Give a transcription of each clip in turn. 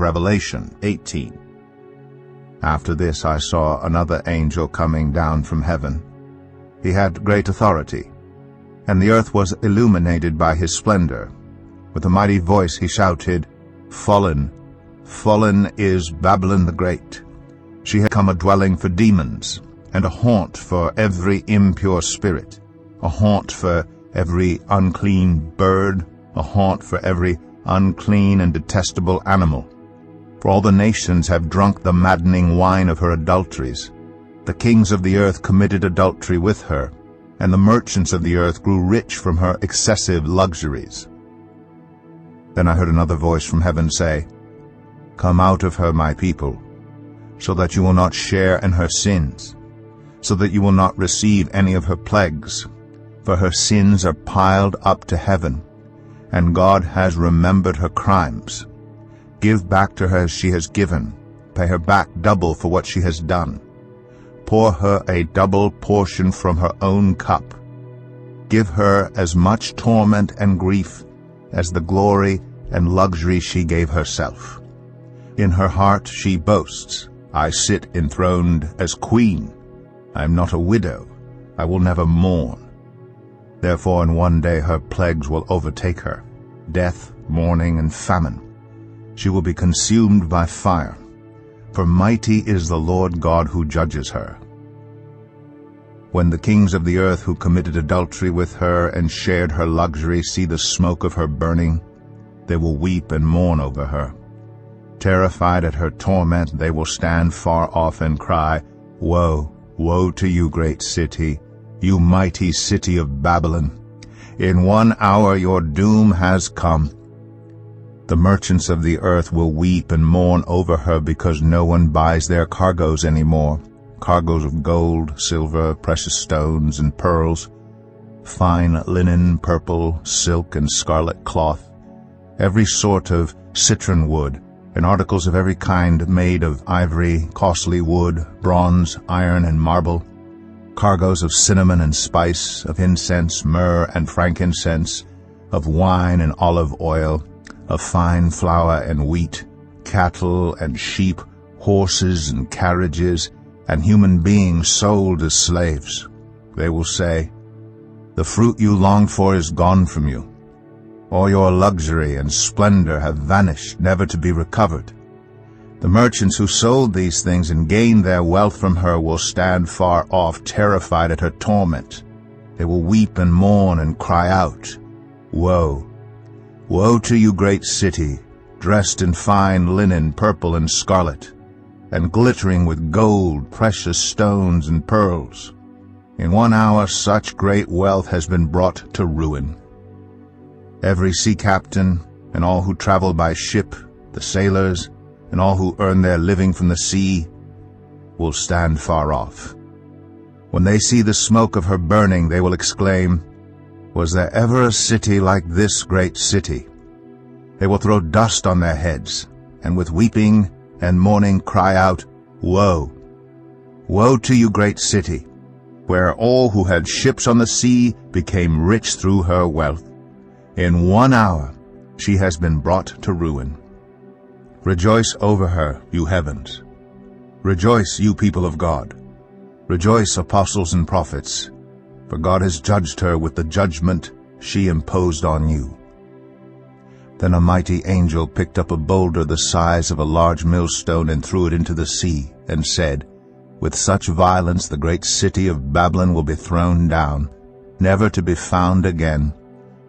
Revelation 18. After this I saw another angel coming down from heaven. He had great authority, and the earth was illuminated by his splendor. With a mighty voice he shouted, "Fallen, fallen is Babylon the Great. She had become a dwelling for demons, and a haunt for every impure spirit, a haunt for every unclean bird, a haunt for every unclean and detestable animal. For all the nations have drunk the maddening wine of her adulteries. The kings of the earth committed adultery with her, and the merchants of the earth grew rich from her excessive luxuries." Then I heard another voice from heaven say, "Come out of her, my people, so that you will not share in her sins, so that you will not receive any of her plagues, for her sins are piled up to heaven, and God has remembered her crimes. Give back to her as she has given, pay her back double for what she has done. Pour her a double portion from her own cup. Give her as much torment and grief as the glory and luxury she gave herself. In her heart she boasts, 'I sit enthroned as queen. I am not a widow. I will never mourn.' Therefore in one day her plagues will overtake her, death, mourning, and famine. She will be consumed by fire, for mighty is the Lord God who judges her. When the kings of the earth who committed adultery with her and shared her luxury see the smoke of her burning, they will weep and mourn over her. Terrified at her torment, they will stand far off and cry, 'Woe, woe to you, great city, you mighty city of Babylon! In 1 hour your doom has come.' The merchants of the earth will weep and mourn over her because no one buys their cargoes anymore, cargoes of gold, silver, precious stones, and pearls, fine linen, purple, silk, and scarlet cloth, every sort of citron wood, and articles of every kind made of ivory, costly wood, bronze, iron, and marble, cargoes of cinnamon and spice, of incense, myrrh, and frankincense, of wine and olive oil, of fine flour and wheat, cattle and sheep, horses and carriages, and human beings sold as slaves. They will say, 'The fruit you longed for is gone from you. All your luxury and splendor have vanished, never to be recovered.' The merchants who sold these things and gained their wealth from her will stand far off, terrified at her torment. They will weep and mourn and cry out, 'Woe! Woe to you, great city, dressed in fine linen, purple and scarlet, and glittering with gold, precious stones, and pearls. In 1 hour such great wealth has been brought to ruin.' Every sea captain and all who travel by ship, the sailors, and all who earn their living from the sea, will stand far off. When they see the smoke of her burning, they will exclaim, 'Was there ever a city like this great city?' They will throw dust on their heads, and with weeping and mourning cry out, 'Woe! Woe to you, great city, where all who had ships on the sea became rich through her wealth. In 1 hour she has been brought to ruin. Rejoice over her, you heavens. Rejoice, you people of God. Rejoice, apostles and prophets, for God has judged her with the judgment she imposed on you." Then a mighty angel picked up a boulder the size of a large millstone and threw it into the sea, and said, "With such violence the great city of Babylon will be thrown down, never to be found again.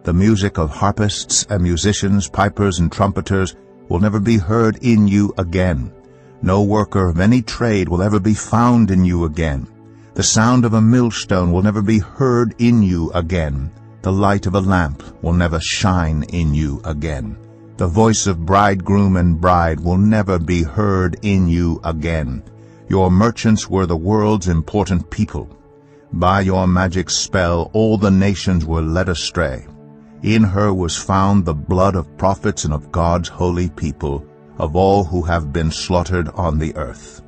The music of harpists and musicians, pipers and trumpeters will never be heard in you again. No worker of any trade will ever be found in you again. The sound of a millstone will never be heard in you again. The light of a lamp will never shine in you again. The voice of bridegroom and bride will never be heard in you again. Your merchants were the world's important people. By your magic spell all the nations were led astray. In her was found the blood of prophets and of God's holy people, of all who have been slaughtered on the earth."